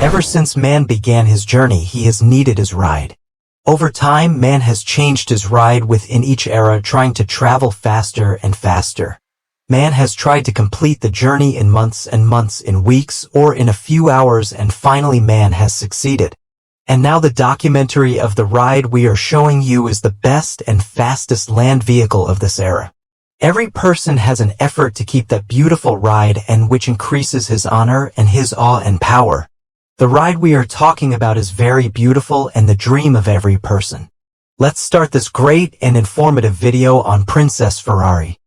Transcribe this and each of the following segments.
Ever since man began his journey, he has needed his ride. Over time, man has changed his ride within each era, trying to travel faster and faster. Man has tried to complete the journey in months and months, in weeks, or in a few hours, and finally man has succeeded. And now the documentary of the ride we are showing you is the best and fastest land vehicle of this era. Every person has an effort to keep that beautiful ride, and which increases his honor and his awe and power. The ride we are talking about is very beautiful and the dream of every person. Let's start this great and informative video on Princess Ferrari.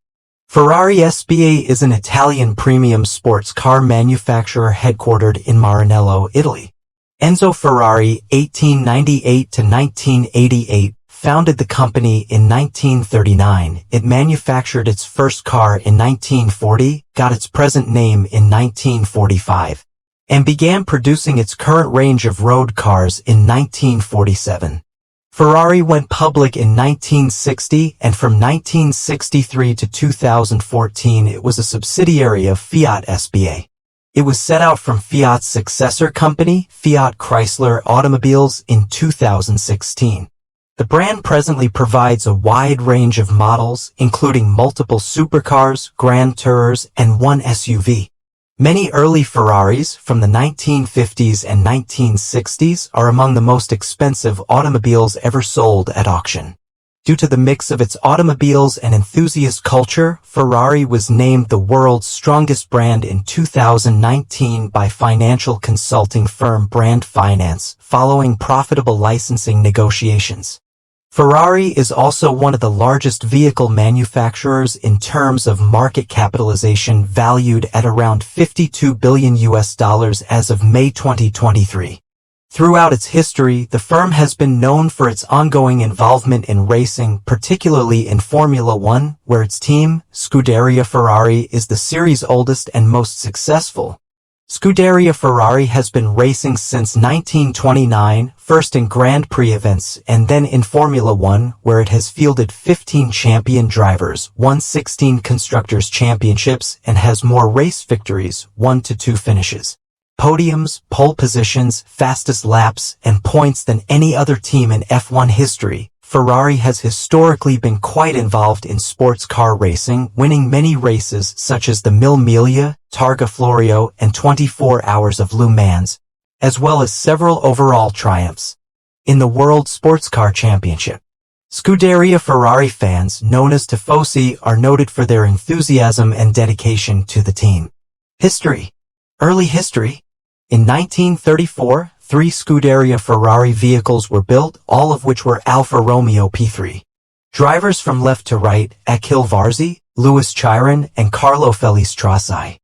Ferrari SpA is an Italian premium sports car manufacturer headquartered in Maranello, Italy. Enzo Ferrari, 1898 to 1988, founded the company in 1939. It manufactured its first car in 1940, got its present name in 1945, and began producing its current range of road cars in 1947. Ferrari went public in 1960, and from 1963 to 2014 it was a subsidiary of Fiat SpA. It was set out from Fiat's successor company, Fiat Chrysler Automobiles, in 2016. The brand presently provides a wide range of models, including multiple supercars, Grand Tours, and one SUV. Many early Ferraris from the 1950s and 1960s are among the most expensive automobiles ever sold at auction. Due to the mix of its automobiles and enthusiast culture, Ferrari was named the world's strongest brand in 2019 by financial consulting firm Brand Finance, following profitable licensing negotiations. Ferrari is also one of the largest vehicle manufacturers in terms of market capitalization, valued at around $52 billion as of May 2023. Throughout its history, the firm has been known for its ongoing involvement in racing, particularly in Formula One, where its team, Scuderia Ferrari, is the series' oldest and most successful. Scuderia Ferrari has been racing since 1929, first in Grand Prix events and then in Formula One, where it has fielded 15 champion drivers, won 16 Constructors' Championships, and has more race victories, 1 to 2 finishes, podiums, pole positions, fastest laps, and points than any other team in F1 history. Ferrari has historically been quite involved in sports car racing, winning many races such as the Mille Miglia, Targa Florio, and 24 Hours of Le Mans, as well as several overall triumphs in the World Sports Car Championship. Scuderia Ferrari fans, known as Tifosi, are noted for their enthusiasm and dedication to the team. History. Early history. In 1934, 3 Scuderia Ferrari vehicles were built, all of which were Alfa Romeo P3. Drivers from left to right, Achille Varzi, Louis Chiron, and Carlo Felistrassi.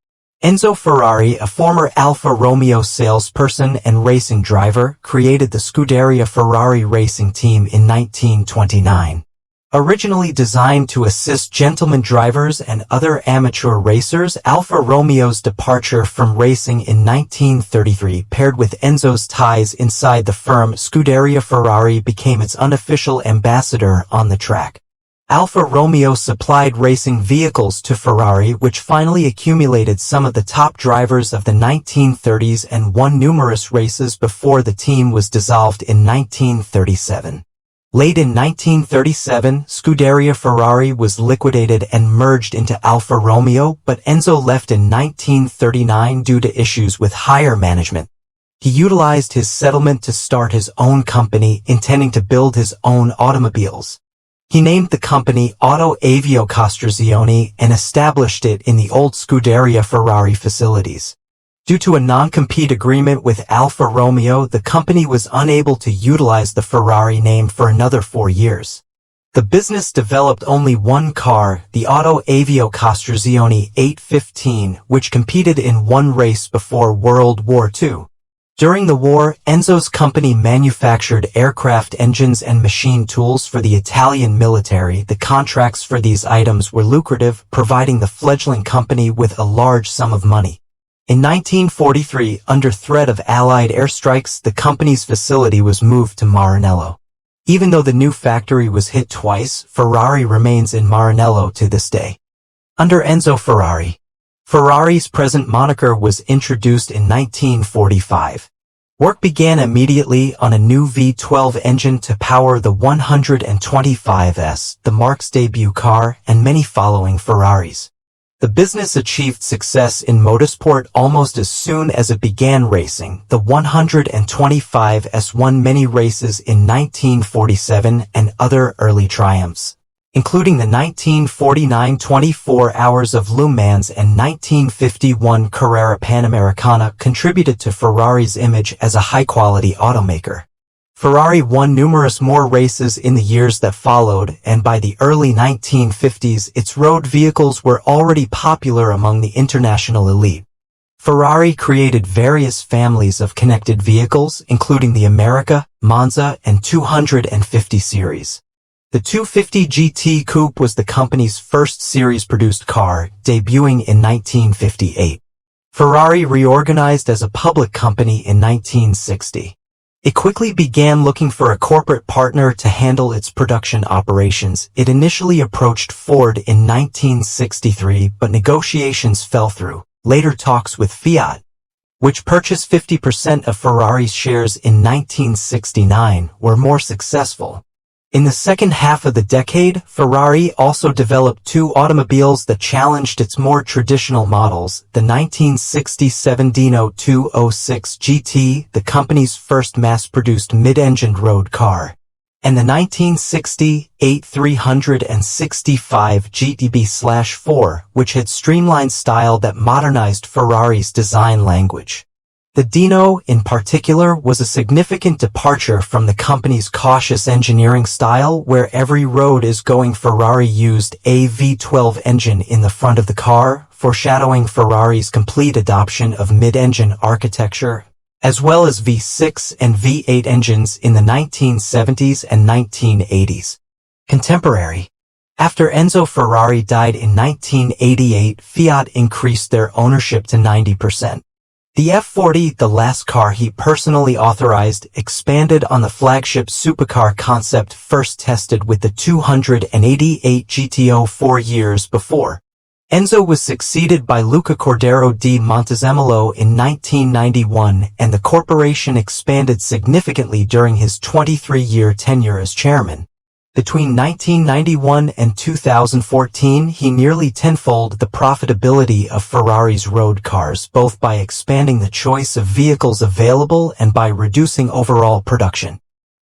Enzo Ferrari, a former Alfa Romeo salesperson and racing driver, created the Scuderia Ferrari racing team in 1929. Originally designed to assist gentleman drivers and other amateur racers, Alfa Romeo's departure from racing in 1933, paired with Enzo's ties inside the firm, Scuderia Ferrari became its unofficial ambassador on the track. Alfa Romeo supplied racing vehicles to Ferrari, which finally accumulated some of the top drivers of the 1930s and won numerous races before the team was dissolved in 1937. Late in 1937, Scuderia Ferrari was liquidated and merged into Alfa Romeo, but Enzo left in 1939 due to issues with higher management. He utilized his settlement to start his own company, intending to build his own automobiles. He named the company Auto Avio Costruzioni and established it in the old Scuderia Ferrari facilities. Due to a non-compete agreement with Alfa Romeo, the company was unable to utilize the Ferrari name for another 4 years. The business developed only one car, the Auto Avio Costruzioni 815, which competed in one race before World War II. During the war, Enzo's company manufactured aircraft engines and machine tools for the Italian military. The contracts for these items were lucrative, providing the fledgling company with a large sum of money. In 1943, under threat of Allied airstrikes, the company's facility was moved to Maranello. Even though the new factory was hit twice, Ferrari remains in Maranello to this day. Under Enzo Ferrari, Ferrari's present moniker was introduced in 1945. Work began immediately on a new V12 engine to power the 125S, the Marque's debut car, and many following Ferraris. The business achieved success in motorsport almost as soon as it began racing. The 125S won many races in 1947 and other early triumphs, including the 1949 24 Hours of Le Mans and 1951 Carrera Panamericana, contributed to Ferrari's image as a high-quality automaker. Ferrari won numerous more races in the years that followed, and by the early 1950s its road vehicles were already popular among the international elite. Ferrari created various families of connected vehicles, including the America, Monza, and 250 series. The 250 GT Coupe was the company's first series-produced car, debuting in 1958. Ferrari reorganized as a public company in 1960. It quickly began looking for a corporate partner to handle its production operations. It initially approached Ford in 1963, but negotiations fell through. Later talks with Fiat, which purchased 50% of Ferrari's shares in 1969, were more successful. In the second half of the decade, Ferrari also developed two automobiles that challenged its more traditional models: the 1967 Dino 206 GT, the company's first mass-produced mid-engined road car, and the 1968 365 GTB/4, which had streamlined style that modernized Ferrari's design language. The Dino, in particular, was a significant departure from the company's cautious engineering style, where every road is going. Ferrari used a V12 engine in the front of the car, foreshadowing Ferrari's complete adoption of mid-engine architecture, as well as V6 and V8 engines in the 1970s and 1980s. Contemporary. After Enzo Ferrari died in 1988, Fiat increased their ownership to 90%. The F40, the last car he personally authorized, expanded on the flagship supercar concept first tested with the 288 GTO 4 years before. Enzo was succeeded by Luca Cordero di Montezemolo in 1991, and the corporation expanded significantly during his 23-year tenure as chairman. Between 1991 and 2014, he nearly tenfolded the profitability of Ferrari's road cars, both by expanding the choice of vehicles available and by reducing overall production.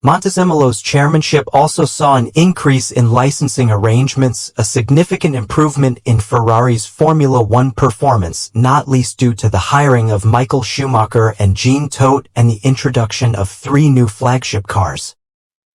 Montezemolo's chairmanship also saw an increase in licensing arrangements, a significant improvement in Ferrari's Formula One performance, not least due to the hiring of Michael Schumacher and Jean Todt and the introduction of 3 new flagship cars: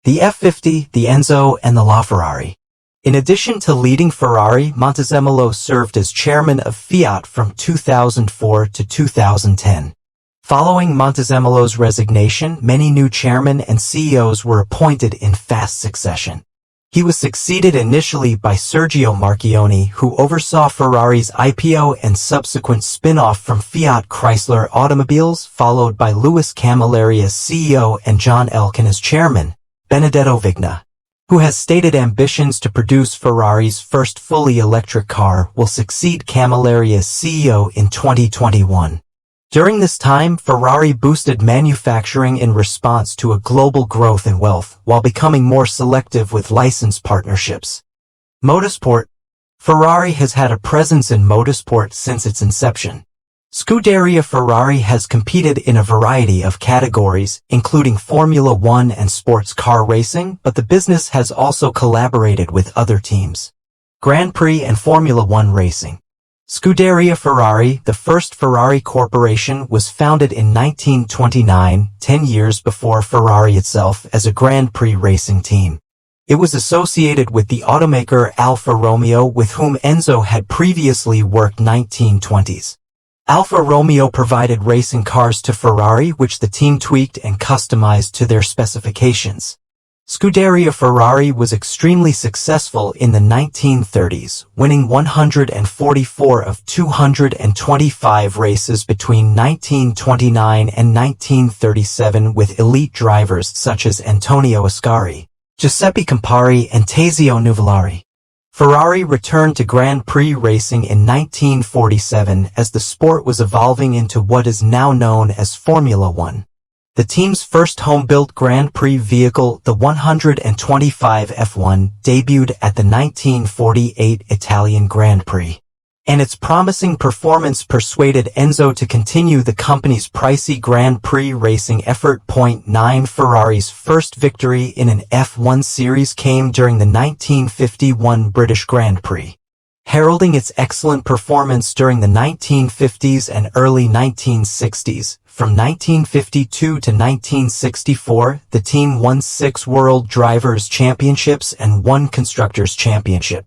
the F50, the Enzo, and the LaFerrari. In addition to leading Ferrari, Montezemolo served as chairman of Fiat from 2004 to 2010. Following Montezemolo's resignation, many new chairmen and CEOs were appointed in fast succession. He was succeeded initially by Sergio Marchionne, who oversaw Ferrari's IPO and subsequent spin-off from Fiat Chrysler Automobiles, followed by Louis Camilleri as CEO and John Elkann as chairman. Benedetto Vigna, who has stated ambitions to produce Ferrari's first fully electric car, will succeed Camilleri as CEO in 2021. During this time, Ferrari boosted manufacturing in response to a global growth in wealth, while becoming more selective with license partnerships. Motorsport. Ferrari has had a presence in motorsport since its inception. Scuderia Ferrari has competed in a variety of categories, including Formula One and sports car racing, but the business has also collaborated with other teams. Grand Prix and Formula One racing. Scuderia Ferrari, the first Ferrari corporation, was founded in 1929, 10 years before Ferrari itself, as a Grand Prix racing team. It was associated with the automaker Alfa Romeo, with whom Enzo had previously worked 1920s. Alfa Romeo provided racing cars to Ferrari, which the team tweaked and customized to their specifications. Scuderia Ferrari was extremely successful in the 1930s, winning 144 of 225 races between 1929 and 1937 with elite drivers such as Antonio Ascari, Giuseppe Campari, and Tazio Nuvolari. Ferrari returned to Grand Prix racing in 1947 as the sport was evolving into what is now known as Formula One. The team's first home-built Grand Prix vehicle, the 125 F1, debuted at the 1948 Italian Grand Prix, and its promising performance persuaded Enzo to continue the company's pricey Grand Prix racing effort. 9 Ferrari's first victory in an F1 series came during the 1951 British Grand Prix, heralding its excellent performance during the 1950s and early 1960s. From 1952 to 1964, the team won 6 World Drivers' Championships and 1 Constructors' Championship.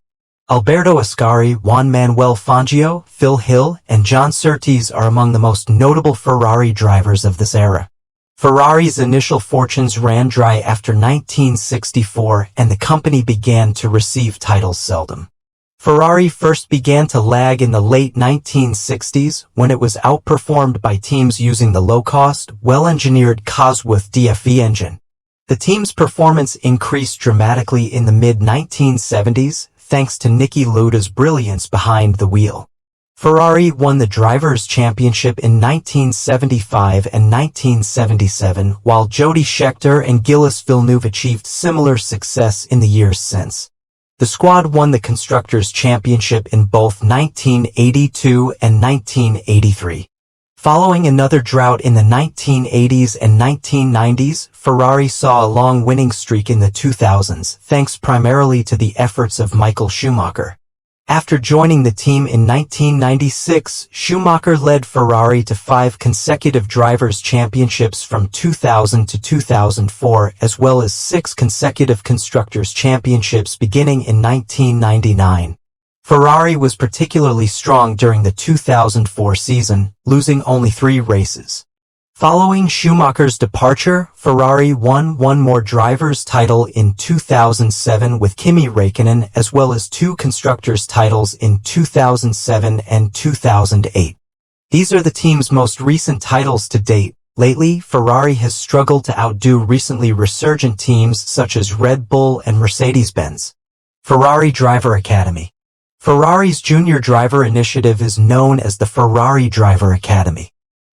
Alberto Ascari, Juan Manuel Fangio, Phil Hill, and John Surtees are among the most notable Ferrari drivers of this era. Ferrari's initial fortunes ran dry after 1964, and the company began to receive titles seldom. Ferrari first began to lag in the late 1960s when it was outperformed by teams using the low-cost, well-engineered Cosworth DFE engine. The team's performance increased dramatically in the mid-1970s thanks to Niki Lauda's brilliance behind the wheel. Ferrari won the Drivers' Championship in 1975 and 1977, while Jody Scheckter and Gilles Villeneuve achieved similar success in the years since. The squad won the Constructors' Championship in both 1982 and 1983. Following another drought in the 1980s and 1990s, Ferrari saw a long winning streak in the 2000s, thanks primarily to the efforts of Michael Schumacher. After joining the team in 1996, Schumacher led Ferrari to 5 consecutive Drivers' Championships from 2000 to 2004, as well as 6 consecutive Constructors' Championships beginning in 1999. Ferrari was particularly strong during the 2004 season, losing only 3 races. Following Schumacher's departure, Ferrari won one more driver's title in 2007 with Kimi Räikkönen, as well as 2 constructors' titles in 2007 and 2008. These are the team's most recent titles to date. Lately, Ferrari has struggled to outdo recently resurgent teams such as Red Bull and Mercedes-Benz. Ferrari Driver Academy. Ferrari's junior driver initiative is known as the Ferrari Driver Academy.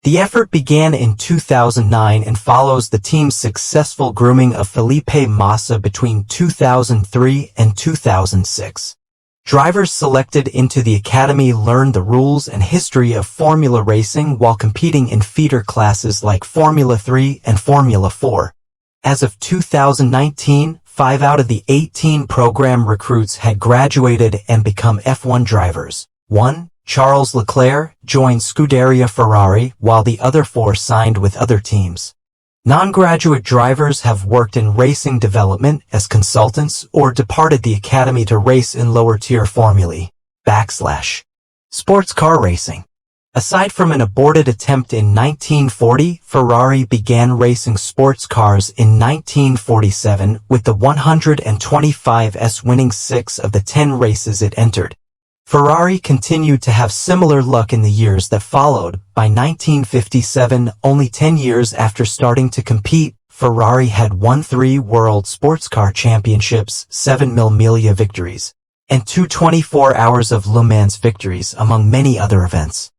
The effort began in 2009 and follows the team's successful grooming of Felipe Massa between 2003 and 2006. Drivers selected into the academy learn the rules and history of Formula racing while competing in feeder classes like Formula 3 and Formula 4. As of 2019, 5 out of the 18 program recruits had graduated and become F1 drivers. 1. Charles Leclerc joined Scuderia Ferrari, while the other 4 signed with other teams. Non-graduate drivers have worked in racing development as consultants or departed the academy to race in lower-tier formulae. Sports car racing. Aside from an aborted attempt in 1940, Ferrari began racing sports cars in 1947, with the 125S winning 6 of the 10 races it entered. Ferrari continued to have similar luck in the years that followed. By 1957, only 10 years after starting to compete, Ferrari had won 3 World Sports Car Championships, 7 Mille victories, and 2 24 Hours of Le Mans victories, among many other events.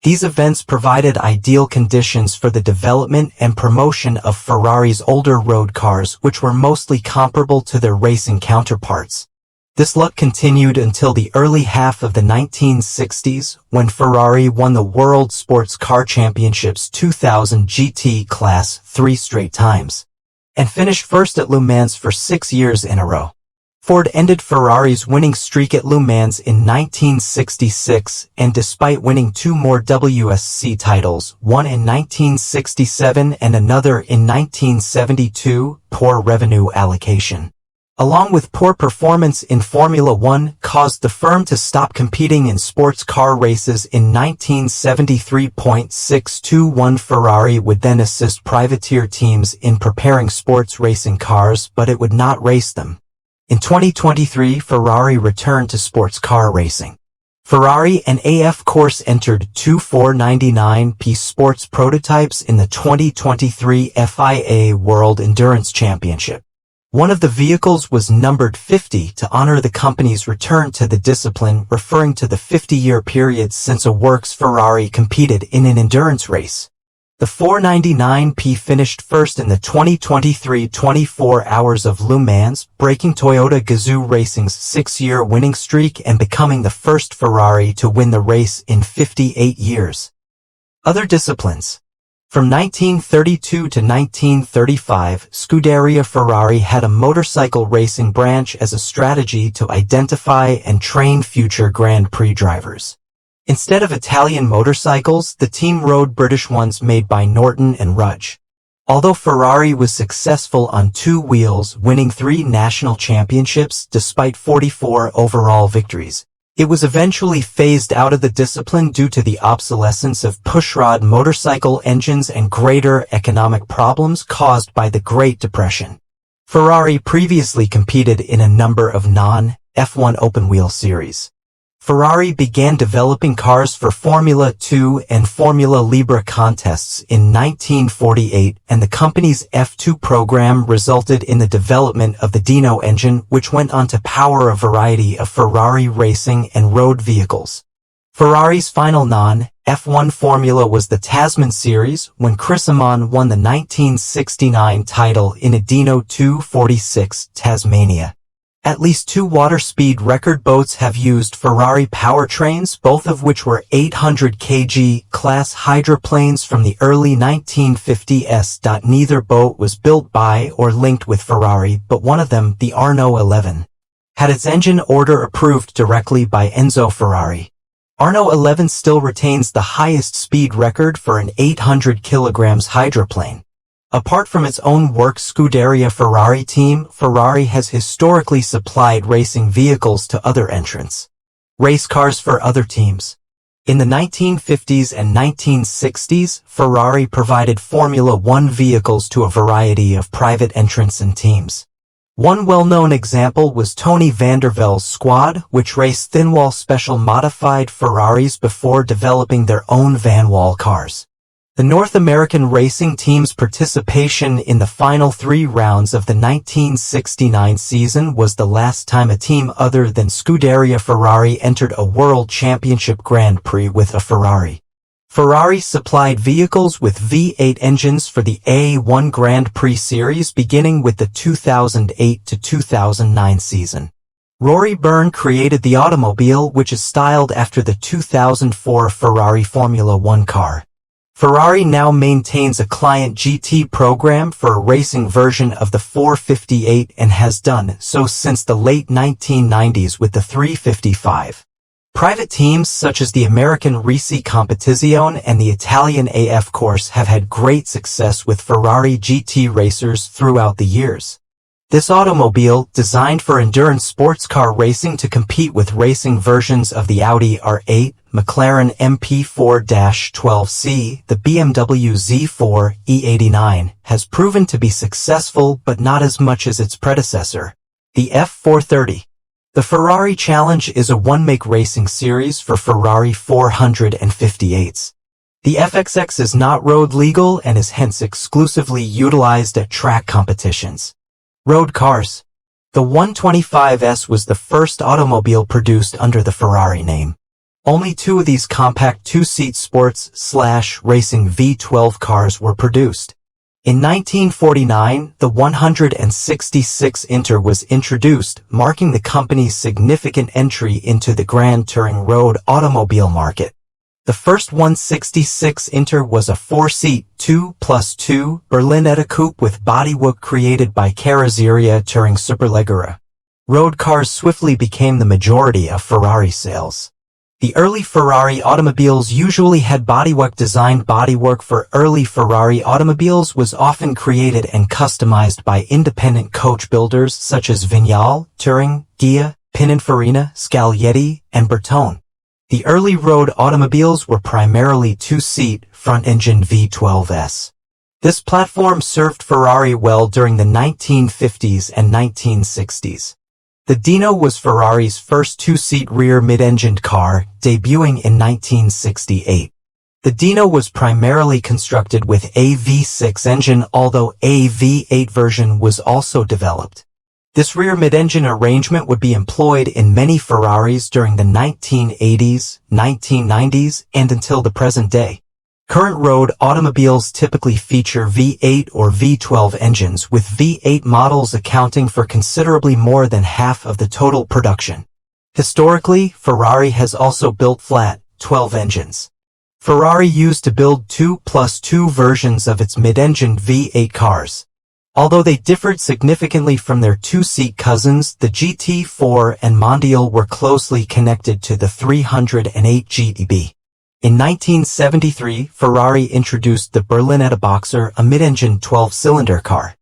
These events provided ideal conditions for the development and promotion of Ferrari's older road cars, which were mostly comparable to their racing counterparts. This luck continued until the early half of the 1960s, when Ferrari won the World Sports Car Championships 2000 GT class 3 straight times, and finished first at Le Mans for 6 years in a row. Ford ended Ferrari's winning streak at Le Mans in 1966, and despite winning 2 more WSC titles, one in 1967 and another in 1972, poor revenue allocation, along with poor performance in Formula One, caused the firm to stop competing in sports car races in 1973. 621 Ferrari would then assist privateer teams in preparing sports racing cars, but it would not race them. In 2023, Ferrari returned to sports car racing. Ferrari and AF Corse entered 2 499-piece sports prototypes in the 2023 FIA World Endurance Championship. One of the vehicles was numbered 50 to honor the company's return to the discipline, referring to the 50-year period since a works Ferrari competed in an endurance race. The 499P finished first in the 2023 24 Hours of Le Mans, breaking Toyota Gazoo Racing's 6-year winning streak and becoming the first Ferrari to win the race in 58 years. Other disciplines. From 1932 to 1935, Scuderia Ferrari had a motorcycle racing branch as a strategy to identify and train future Grand Prix drivers. Instead of Italian motorcycles, the team rode British ones made by Norton and Rudge. Although Ferrari was successful on 2 wheels, winning 3 national championships despite 44 overall victories, it was eventually phased out of the discipline due to the obsolescence of pushrod motorcycle engines and greater economic problems caused by the Great Depression. Ferrari previously competed in a number of non-F1 open-wheel series. Ferrari began developing cars for Formula 2 and Formula Libre contests in 1948, and the company's F2 program resulted in the development of the Dino engine, which went on to power a variety of Ferrari racing and road vehicles. Ferrari's final non-F1 formula was the Tasman Series, when Chris Amon won the 1969 title in a Dino 246 Tasmania. At least 2 water speed record boats have used Ferrari powertrains, both of which were 800 kg class hydroplanes from the early 1950s. Neither boat was built by or linked with Ferrari, but one of them, the Arno 11, had its engine order approved directly by Enzo Ferrari. Arno 11 still retains the highest speed record for an 800 kg hydroplane. Apart from its own work Scuderia Ferrari team, Ferrari has historically supplied racing vehicles to other entrants. Race cars for other teams. In the 1950s and 1960s, Ferrari provided Formula One vehicles to a variety of private entrants and teams. One well-known example was Tony Vandervelde's squad, which raced thin-wall special modified Ferraris before developing their own van-wall cars. The North American racing team's participation in the final 3 rounds of the 1969 season was the last time a team other than Scuderia Ferrari entered a World Championship Grand Prix with a Ferrari. Ferrari supplied vehicles with V8 engines for the A1 Grand Prix series beginning with the 2008 to 2009 season. Rory Byrne created the automobile, which is styled after the 2004 Ferrari Formula One car. Ferrari now maintains a client GT program for a racing version of the 458 and has done so since the late 1990s with the 355. Private teams such as the American Risi Competizione and the Italian AF Corse have had great success with Ferrari GT racers throughout the years. This automobile, designed for endurance sports car racing to compete with racing versions of the Audi R8, McLaren MP4-12C, the BMW Z4, E89, has proven to be successful but not as much as its predecessor, the F430. The Ferrari Challenge is a one-make racing series for Ferrari 458s. The FXX is not road legal and is hence exclusively utilized at track competitions. Road cars. The 125S was the first automobile produced under the Ferrari name. Only 2 of these compact 2-seat sports/racing V12 cars were produced. In 1949, the 166 Inter was introduced, marking the company's significant entry into the Grand Touring road automobile market. The first 166 Inter was a 4-seat, 2+2 Berlinetta coupe with bodywork created by Carrozzeria Touring Superleggera. Road cars swiftly became the majority of Ferrari sales. The early Ferrari automobiles usually had bodywork. Designed bodywork for early Ferrari automobiles was often created and customized by independent coach builders such as Vignale, Touring, Ghia, Pininfarina, Scaglietti, and Bertone. The early road automobiles were primarily 2-seat, front-engine V12s. This platform served Ferrari well during the 1950s and 1960s. The Dino was Ferrari's first 2-seat rear mid-engined car, debuting in 1968. The Dino was primarily constructed with a V6 engine, although a V8 version was also developed. This rear mid-engine arrangement would be employed in many Ferraris during the 1980s, 1990s, and until the present day. Current road automobiles typically feature V8 or V12 engines, with V8 models accounting for considerably more than half of the total production. Historically, Ferrari has also built flat, 12 engines. Ferrari used to build 2+2 versions of its mid-engined V8 cars. Although they differed significantly from their two-seat cousins, the GT4 and Mondial were closely connected to the 308 GTB. In 1973, Ferrari introduced the Berlinetta Boxer, a mid-engined 12-cylinder car.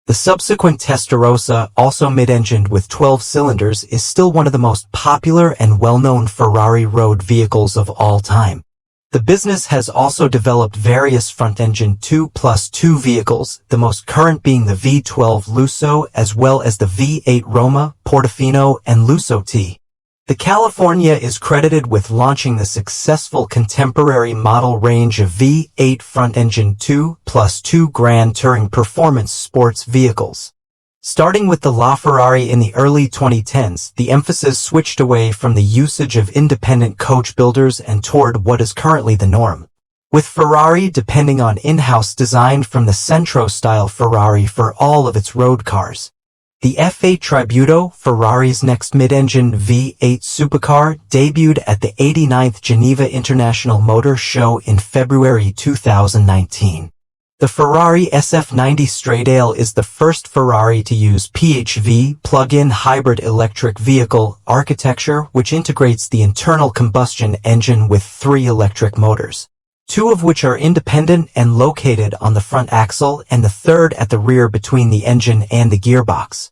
The subsequent Testarossa, also mid-engined with 12 cylinders, is still one of the most popular and well-known Ferrari road vehicles of all time. The business has also developed various front-engine 2+2 vehicles, the most current being the V12 Lusso as well as the V8 Roma, Portofino, and Lusso T. The California is credited with launching the successful contemporary model range of V8 front-engine 2+2 Grand Touring performance sports vehicles. Starting with the LaFerrari in the early 2010s, the emphasis switched away from the usage of independent coach builders and toward what is currently the norm, with Ferrari depending on in-house design from the Centro-style Ferrari for all of its road cars. The F8 Tributo, Ferrari's next mid-engine V8 supercar, debuted at the 89th Geneva International Motor Show in February 2019. The Ferrari SF90 Stradale is the first Ferrari to use PHEV, plug-in hybrid electric vehicle architecture, which integrates the internal combustion engine with 3 electric motors, 2 of which are independent and located on the front axle, and the third at the rear between the engine and the gearbox.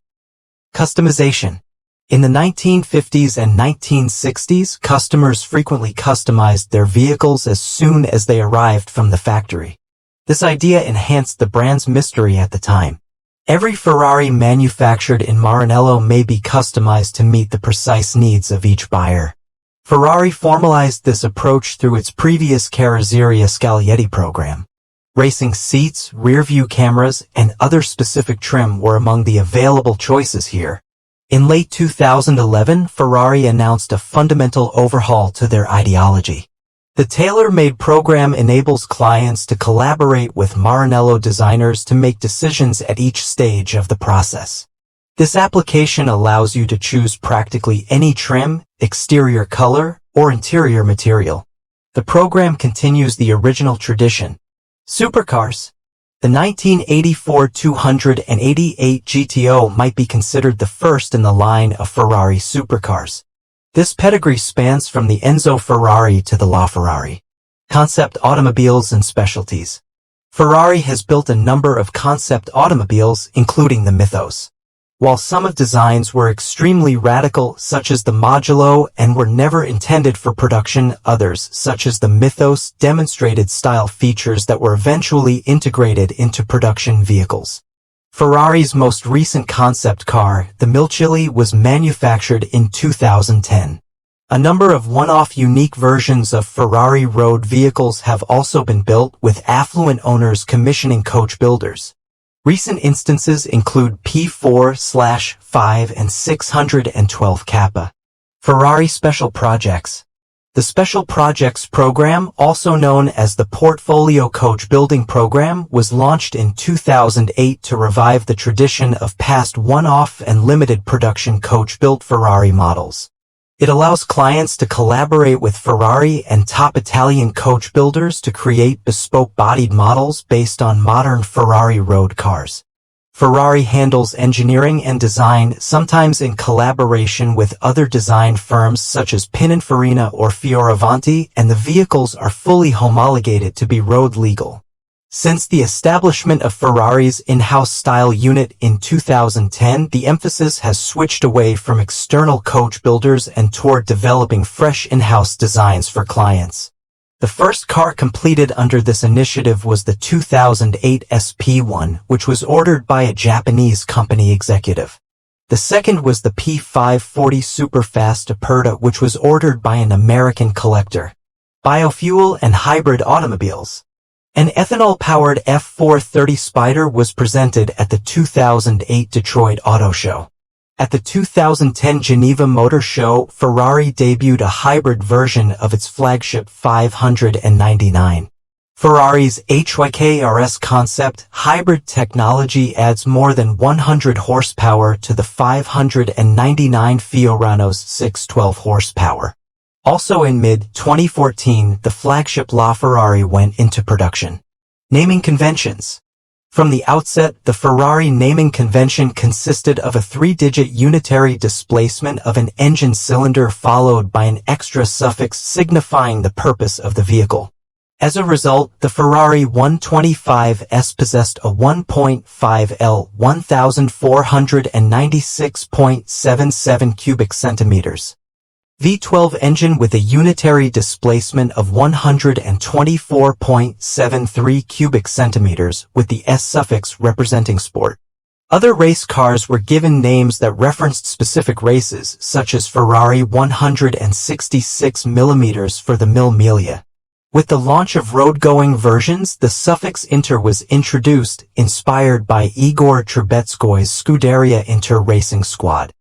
Customization. In the 1950s and 1960s, customers frequently customized their vehicles as soon as they arrived from the factory. This idea enhanced the brand's mystery at the time. Every Ferrari manufactured in Maranello may be customized to meet the precise needs of each buyer. Ferrari formalized this approach through its previous Carrozzeria Scaglietti program. Racing seats, rear-view cameras, and other specific trim were among the available choices here. In late 2011, Ferrari announced a fundamental overhaul to their ideology. The tailor-made program enables clients to collaborate with Maranello designers to make decisions at each stage of the process. This application allows you to choose practically any trim, exterior color, or interior material. The program continues the original tradition. Supercars. The 1984 288 GTO might be considered the first in the line of Ferrari supercars. This pedigree spans from the Enzo Ferrari to the LaFerrari. Concept automobiles and specialties. Ferrari has built a number of concept automobiles, including the Mythos. While some of designs were extremely radical, such as the Modulo, and were never intended for production, others, such as the Mythos, demonstrated style features that were eventually integrated into production vehicles. Ferrari's most recent concept car, the Milchili, was manufactured in 2010. A number of one-off unique versions of Ferrari road vehicles have also been built, with affluent owners commissioning coach builders. Recent instances include P4/5 and 612 Kappa. Ferrari Special Projects. The Special Projects program, also known as the Portfolio Coach Building Program, was launched in 2008 to revive the tradition of past one-off and limited production coach-built Ferrari models. It allows clients to collaborate with Ferrari and top Italian coach builders to create bespoke-bodied models based on modern Ferrari road cars. Ferrari handles engineering and design, sometimes in collaboration with other design firms such as Pininfarina or Fioravanti, and the vehicles are fully homologated to be road legal. Since the establishment of Ferrari's in-house style unit in 2010, the emphasis has switched away from external coach builders and toward developing fresh in-house designs for clients. The first car completed under this initiative was the 2008 SP1, which was ordered by a Japanese company executive. The second was the P540 Superfast Aperta, which was ordered by an American collector. Biofuel and hybrid automobiles. An ethanol-powered F430 Spider was presented at the 2008 Detroit Auto Show. At the 2010 Geneva Motor Show, Ferrari debuted a hybrid version of its flagship 599. Ferrari's HYKRS concept hybrid technology adds more than 100 horsepower to the 599 Fiorano's 612 horsepower. Also in mid-2014, the flagship LaFerrari went into production. Naming conventions. From the outset, the Ferrari naming convention consisted of a 3-digit unitary displacement of an engine cylinder followed by an extra suffix signifying the purpose of the vehicle. As a result, the Ferrari 125S possessed a 1.5 L 1,496.77 cubic centimeters V12 engine with a unitary displacement of 124.73 cubic centimeters with the S suffix representing sport. Other race cars were given names that referenced specific races, such as Ferrari 166mm for the Mille Miglia. With the launch of road-going versions, the suffix Inter was introduced, inspired by Igor Trubetskoy's Scuderia Inter racing squad.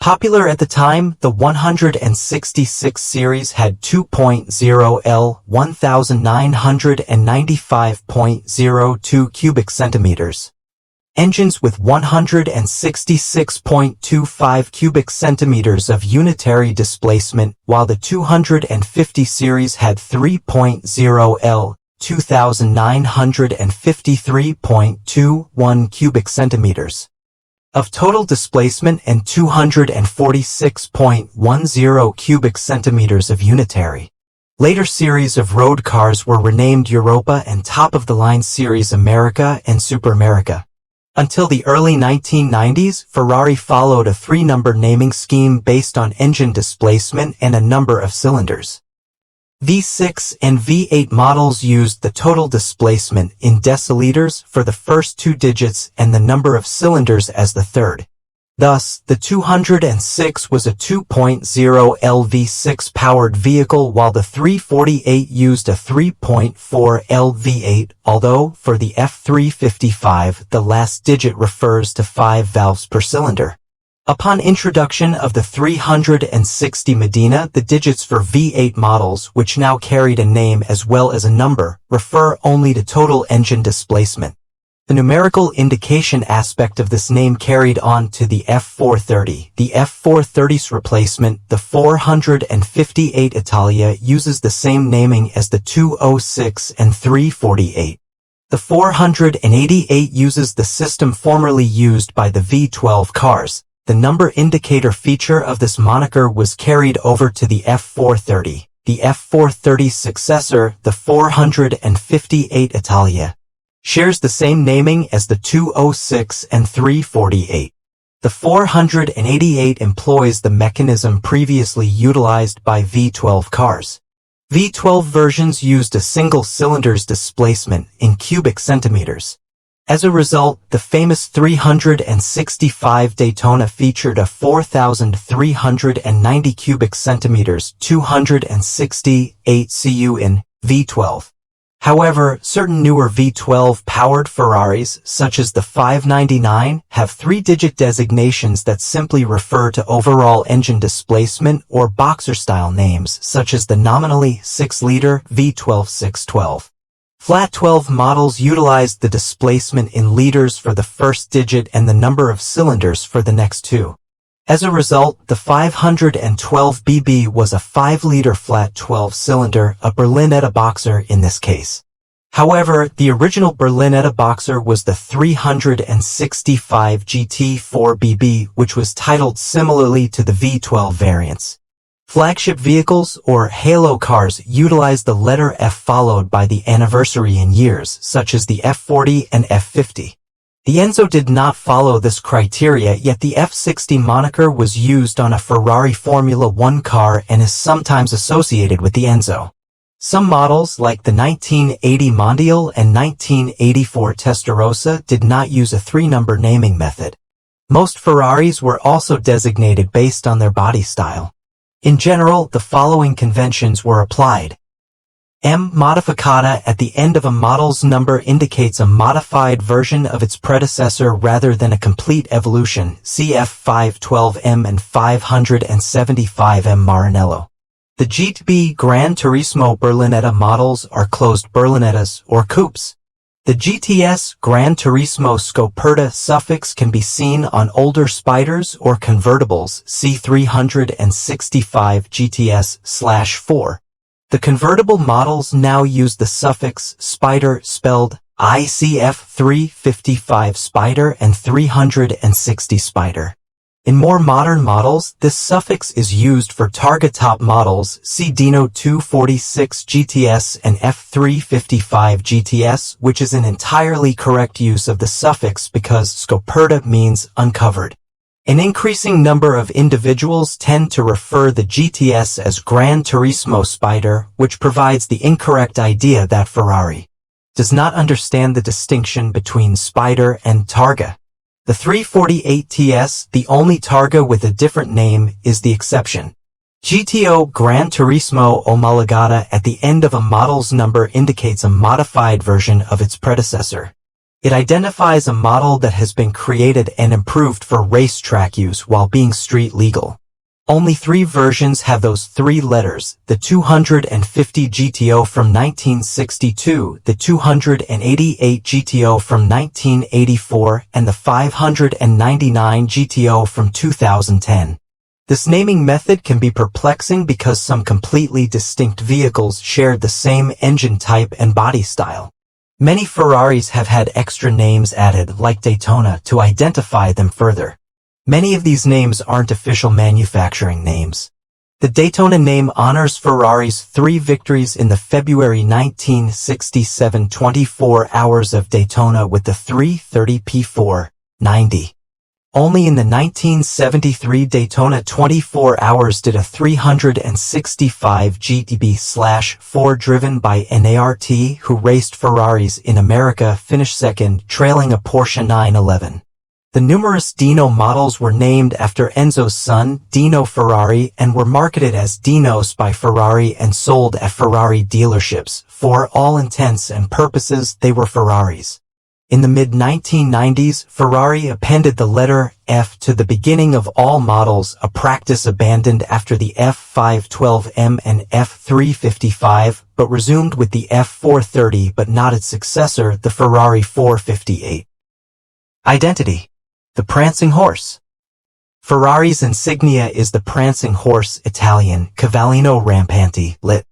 Popular at the time, the 166 series had 2.0 L 1,995.02 cubic centimeters. Engines with 166.25 cubic centimeters of unitary displacement, while the 250 series had 3.0 L 2,953.21 cubic centimeters of total displacement and 246.10 cubic centimeters of unitary. Later series of road cars were renamed Europa and top-of-the-line series America and Super America. Until the early 1990s, Ferrari followed a 3-number naming scheme based on engine displacement and a number of cylinders. V6 and V8 models used the total displacement in deciliters for the first 2 digits and the number of cylinders as the third. Thus, the 206 was a 2.0 L V6 powered vehicle while the 348 used a 3.4 L V8, although for the F355 the last digit refers to 5 valves per cylinder. Upon introduction of the 360 Medina, the digits for V8 models, which now carried a name as well as a number, refer only to total engine displacement. The numerical indication aspect of this name carried on to the F430. The F430's replacement, the 458 Italia, uses the same naming as the 206 and 348. The 488 uses the system formerly used by the V12 cars. The number indicator feature of this moniker was carried over to the F430. The F430's successor, the 458 Italia, shares the same naming as the 206 and 348. The 488 employs the mechanism previously utilized by V12 cars. V12 versions used a single cylinder's displacement in cubic centimeters. As a result, the famous 365 Daytona featured a 4,390 cubic centimeters 268 cu in V12. However, certain newer V12-powered Ferraris, such as the 599, have 3-digit designations that simply refer to overall engine displacement or boxer-style names, such as the nominally 6-liter V12 612. Flat 12 models utilized the displacement in liters for the first digit and the number of cylinders for the next two. As a result, the 512 BB was a 5-liter flat 12-cylinder, a Berlinetta boxer in this case. However, the original Berlinetta boxer was the 365 GT4 BB, which was titled similarly to the V12 variants. Flagship vehicles, or halo cars, utilize the letter F followed by the anniversary in years, such as the F40 and F50. The Enzo did not follow this criteria, yet the F60 moniker was used on a Ferrari Formula One car and is sometimes associated with the Enzo. Some models, like the 1980 Mondial and 1984 Testarossa, did not use a 3-number naming method. Most Ferraris were also designated based on their body style. In general, the following conventions were applied. M. Modificata at the end of a model's number indicates a modified version of its predecessor rather than a complete evolution, cf 512M and 575M Maranello. The GTB Gran Turismo Berlinetta models are closed berlinettas or coupes. The GTS Gran Turismo Scoperta suffix can be seen on older Spiders or convertibles C365 GTS/4. The convertible models now use the suffix Spider spelled ICF 355 Spider and 360 Spider. In more modern models, this suffix is used for Targa top models C Dino 246 GTS and F355 GTS, which is an entirely correct use of the suffix because scoperta means uncovered. An increasing number of individuals tend to refer the GTS as Gran Turismo Spider, which provides the incorrect idea that Ferrari does not understand the distinction between Spider and Targa. The 348TS, the only Targa with a different name, is the exception. GTO Gran Turismo Omologata at the end of a model's number indicates a modified version of its predecessor. It identifies a model that has been created and improved for racetrack use while being street legal. Only 3 versions have those 3 letters, the 250 GTO from 1962, the 288 GTO from 1984, and the 599 GTO from 2010. This naming method can be perplexing because some completely distinct vehicles shared the same engine type and body style. Many Ferraris have had extra names added, like Daytona, to identify them further. Many of these names aren't official manufacturing names. The Daytona name honors Ferrari's 3 victories in the February 1967 24 Hours of Daytona with the 330 P490. Only in the 1973 Daytona 24 Hours did a 365 GTB/4 driven by NART, who raced Ferraris in America, finish second, trailing a Porsche 911. The numerous Dino models were named after Enzo's son, Dino Ferrari, and were marketed as Dinos by Ferrari and sold at Ferrari dealerships. For all intents and purposes, they were Ferraris. In the mid-1990s, Ferrari appended the letter F to the beginning of all models, a practice abandoned after the F512M and F355, but resumed with the F430 but not its successor, the Ferrari 458. Identity. The prancing horse. Ferrari's insignia is the prancing horse, Italian, cavallino rampante, lit.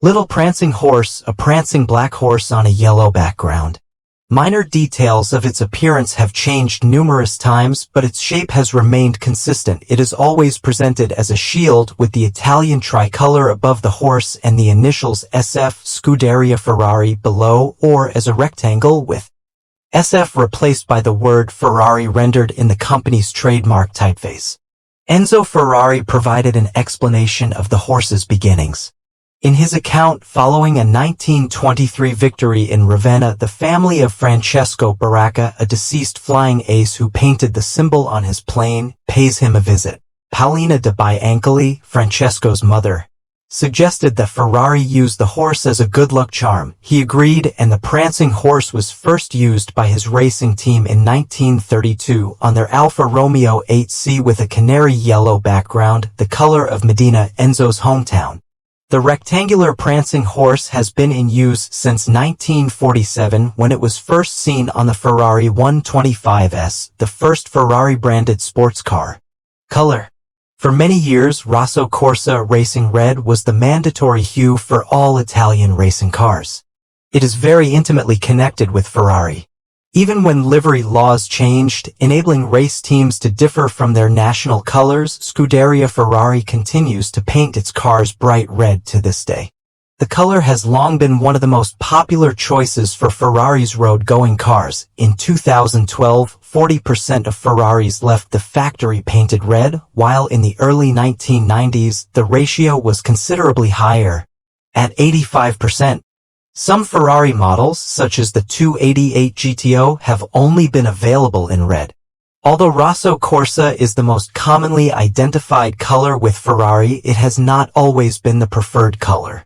Little prancing horse, a prancing black horse on a yellow background. Minor details of its appearance have changed numerous times, but its shape has remained consistent. It is always presented as a shield with the Italian tricolor above the horse and the initials SF Scuderia Ferrari below, or as a rectangle with SF replaced by the word Ferrari rendered in the company's trademark typeface. Enzo Ferrari provided an explanation of the horse's beginnings. In his account following a 1923 victory in Ravenna, the family of Francesco Baracca, a deceased flying ace who painted the symbol on his plane, pays him a visit. Paolina de Biancoli, Francesco's mother, suggested that Ferrari use the horse as a good luck charm. He agreed, and the prancing horse was first used by his racing team in 1932 on their Alfa Romeo 8C with a canary yellow background, the color of Medina, Enzo's hometown. The rectangular prancing horse has been in use since 1947 when it was first seen on the Ferrari 125S, the first Ferrari-branded sports car. Color. For many years, Rosso Corsa Racing Red was the mandatory hue for all Italian racing cars. It is very intimately connected with Ferrari. Even when livery laws changed, enabling race teams to differ from their national colors, Scuderia Ferrari continues to paint its cars bright red to this day. The color has long been one of the most popular choices for Ferrari's road-going cars. In 2012, 40% of Ferraris left the factory painted red, while in the early 1990s, the ratio was considerably higher, at 85%. Some Ferrari models, such as the 288 GTO, have only been available in red. Although Rosso Corsa is the most commonly identified color with Ferrari, it has not always been the preferred color.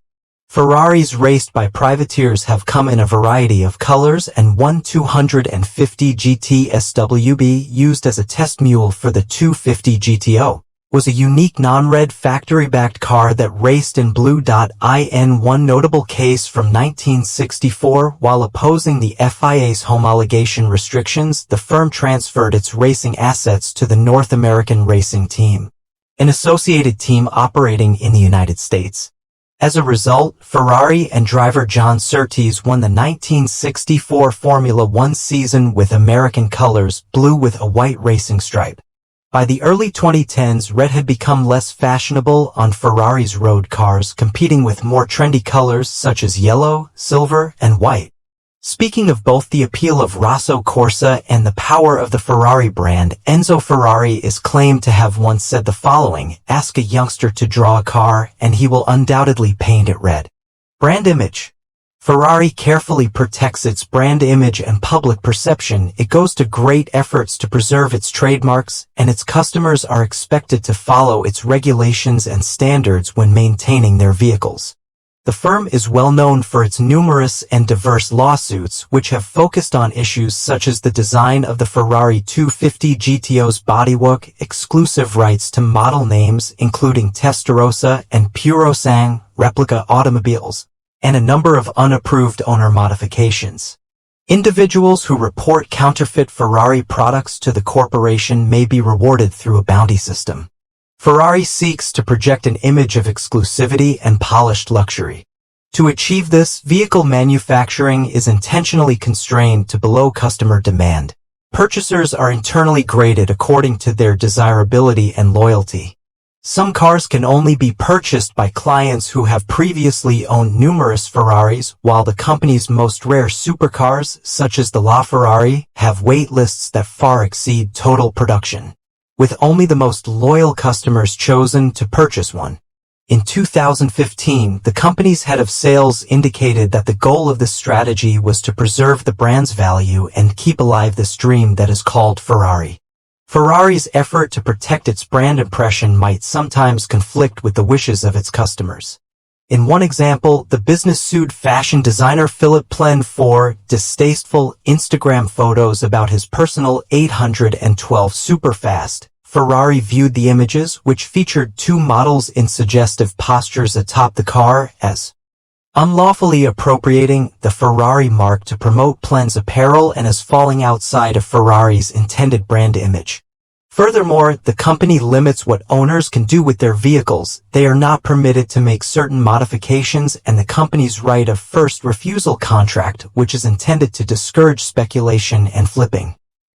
Ferraris raced by privateers have come in a variety of colors, and one 250 GT SWB used as a test mule for the 250 GTO. was a unique non-red factory-backed car that raced in blue. In one notable case from 1964, while opposing the FIA's homologation restrictions, the firm transferred its racing assets to the North American Racing Team, an associated team operating in the United States. As a result, Ferrari and driver John Surtees won the 1964 Formula One season with American colors, blue with a white racing stripe. By the early 2010s, red had become less fashionable on Ferrari's road cars, competing with more trendy colors such as yellow, silver, and white. Speaking of both the appeal of Rosso Corsa and the power of the Ferrari brand, Enzo Ferrari is claimed to have once said the following: "Ask a youngster to draw a car, and he will undoubtedly paint it red." Brand image. Ferrari carefully protects its brand image and public perception. It goes to great efforts to preserve its trademarks, and its customers are expected to follow its regulations and standards when maintaining their vehicles. The firm is well known for its numerous and diverse lawsuits, which have focused on issues such as the design of the Ferrari 250 GTO's bodywork, exclusive rights to model names including Testarossa and Purosangue, replica automobiles, and a number of unapproved owner modifications. Individuals who report counterfeit Ferrari products to the corporation may be rewarded through a bounty system. Ferrari seeks to project an image of exclusivity and polished luxury. To achieve this, vehicle manufacturing is intentionally constrained to below customer demand. Purchasers are internally graded according to their desirability and loyalty. Some cars can only be purchased by clients who have previously owned numerous Ferraris, while the company's most rare supercars, such as the LaFerrari, have wait lists that far exceed total production, with only the most loyal customers chosen to purchase one. In 2015, the company's head of sales indicated that the goal of this strategy was to preserve the brand's value and keep alive this dream that is called Ferrari. Ferrari's effort to protect its brand impression might sometimes conflict with the wishes of its customers. In one example, the business sued fashion designer Philip Plein for distasteful Instagram photos about his personal 812 Superfast. Ferrari viewed the images, which featured two models in suggestive postures atop the car, as unlawfully appropriating the Ferrari mark to promote Plein's apparel and as falling outside of Ferrari's intended brand image. Furthermore, the company limits what owners can do with their vehicles. They are not permitted to make certain modifications, and the company's right of first refusal contract, which is intended to discourage speculation and flipping,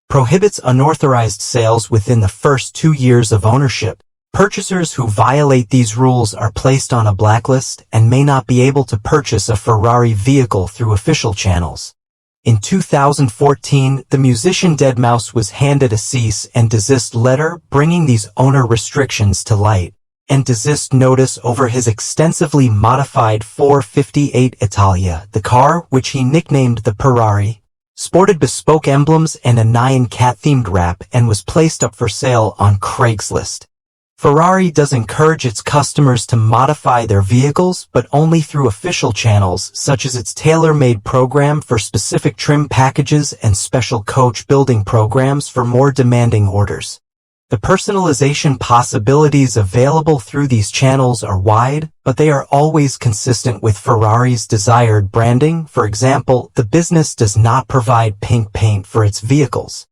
prohibits unauthorized sales within the first 2 years of ownership. Purchasers who violate these rules are placed on a blacklist and may not be able to purchase a Ferrari vehicle through official channels. In 2014, the musician deadmau5 was handed a cease and desist letter bringing these owner restrictions to light, and desist notice over his extensively modified 458 Italia. The car, which he nicknamed the Ferrari, sported bespoke emblems and a Nyan cat-themed wrap and was placed up for sale on Craigslist. Ferrari does encourage its customers to modify their vehicles, but only through official channels, such as its tailor-made program for specific trim packages and special coach building programs for more demanding orders. The personalization possibilities available through these channels are wide, but they are always consistent with Ferrari's desired branding. For example, the business does not provide pink paint for its vehicles.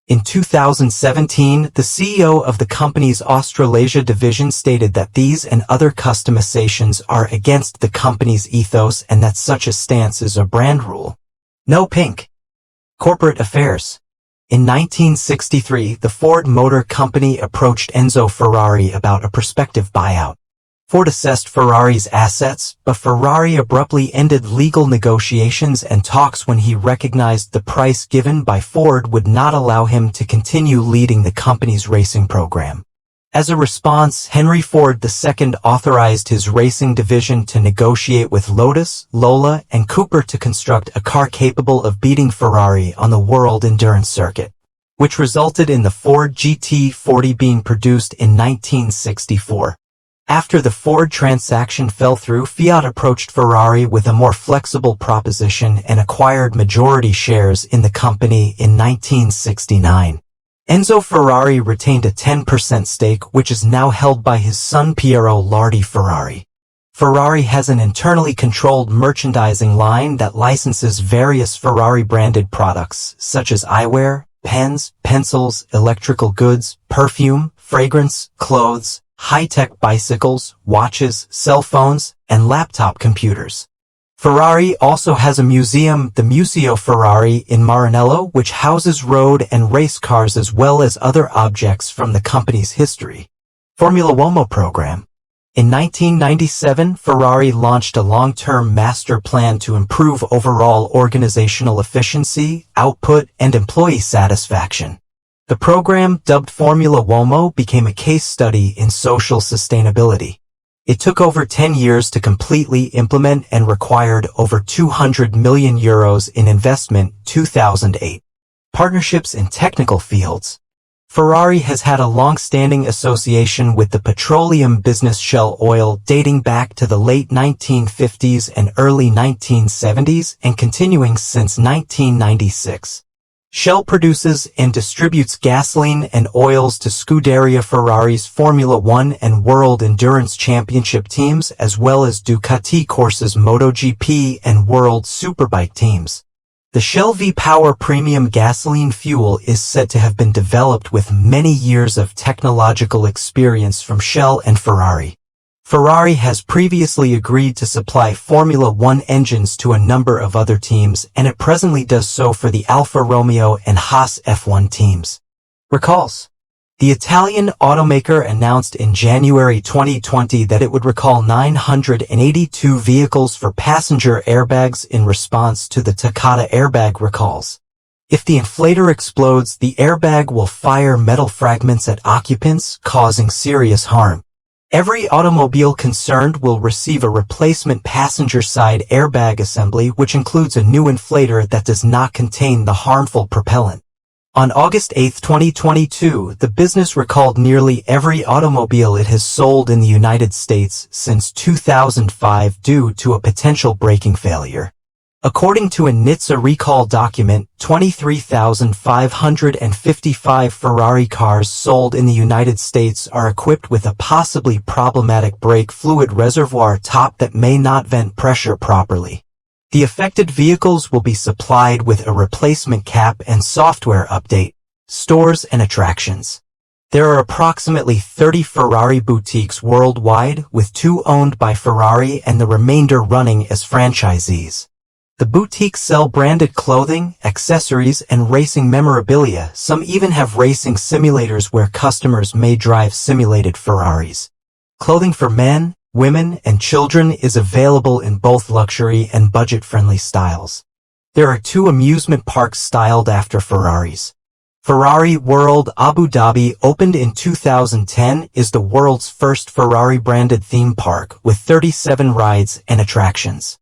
In 2017, the CEO of the company's Australasia division stated that these and other customizations are against the company's ethos and that such a stance is a brand rule. No pink. Corporate affairs. In 1963, the Ford Motor Company approached Enzo Ferrari about a prospective buyout. Ford assessed Ferrari's assets, but Ferrari abruptly ended legal negotiations and talks when he recognized the price given by Ford would not allow him to continue leading the company's racing program. As a response, Henry Ford II authorized his racing division to negotiate with Lotus, Lola, and Cooper to construct a car capable of beating Ferrari on the World Endurance Circuit, which resulted in the Ford GT40 being produced in 1964. After the Ford transaction fell through, Fiat approached Ferrari with a more flexible proposition and acquired majority shares in the company in 1969. Enzo Ferrari retained a 10% stake, which is now held by his son Piero Lardi Ferrari. Ferrari has an internally controlled merchandising line that licenses various Ferrari-branded products, such as eyewear, pens, pencils, electrical goods, perfume, fragrance, clothes, high-tech bicycles, watches, cell phones, and laptop computers. Ferrari also has a museum, the Museo Ferrari in Maranello, which houses road and race cars as well as other objects from the company's history. Formula Uomo program. In 1997, Ferrari launched a long-term master plan to improve overall organizational efficiency, output, and employee satisfaction. The program, dubbed Formula Uomo, became a case study in social sustainability. It took over 10 years to completely implement and required over €200 million in investment. 2008. Partnerships in technical fields. Ferrari has had a long-standing association with the petroleum business Shell Oil dating back to the late 1950s and early 1970s and continuing since 1996. Shell produces and distributes gasoline and oils to Scuderia Ferrari's Formula One and World Endurance Championship teams as well as Ducati Corsa's MotoGP and World Superbike teams. The Shell V-Power premium gasoline fuel is said to have been developed with many years of technological experience from Shell and Ferrari. Ferrari has previously agreed to supply Formula One engines to a number of other teams, and it presently does so for the Alfa Romeo and Haas F1 teams. Recalls. The Italian automaker announced in January 2020 that it would recall 982 vehicles for passenger airbags in response to the Takata airbag recalls. If the inflator explodes, the airbag will fire metal fragments at occupants, causing serious harm. Every automobile concerned will receive a replacement passenger side airbag assembly, which includes a new inflator that does not contain the harmful propellant. On August 8, 2022, the business recalled nearly every automobile it has sold in the United States since 2005 due to a potential braking failure. According to a NHTSA recall document, 23,555 Ferrari cars sold in the United States are equipped with a possibly problematic brake fluid reservoir top that may not vent pressure properly. The affected vehicles will be supplied with a replacement cap and software update. Stores and attractions. There are approximately 30 Ferrari boutiques worldwide, with 2 owned by Ferrari and the remainder running as franchisees. The boutiques sell branded clothing, accessories, and racing memorabilia. Some even have racing simulators where customers may drive simulated Ferraris. Clothing for men, women, and children is available in both luxury and budget-friendly styles. There are 2 amusement parks styled after Ferraris. Ferrari World Abu Dhabi, opened in 2010, is the world's first Ferrari-branded theme park with 37 rides and attractions.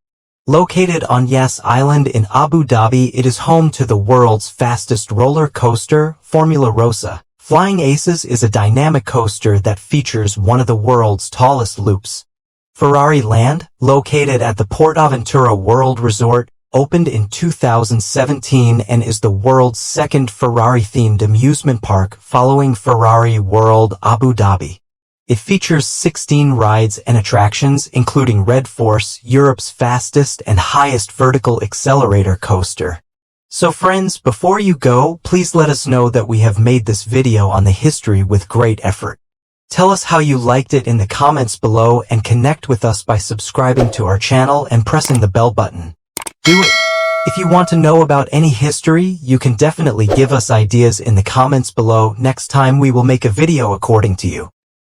Located on Yas Island in Abu Dhabi, it is home to the world's fastest roller coaster, Formula Rossa. Flying Aces is a dynamic coaster that features one of the world's tallest loops. Ferrari Land, located at the PortAventura World Resort, opened in 2017 and is the world's second Ferrari-themed amusement park following Ferrari World Abu Dhabi. It features 16 rides and attractions, including Red Force, Europe's fastest and highest vertical accelerator coaster. So friends, before you go, please let us know that we have made this video on the history with great effort. Tell us how you liked it in the comments below and connect with us by subscribing to our channel and pressing the bell button. Do it! If you want to know about any history, you can definitely give us ideas in the comments below. Next time we will make a video according to you.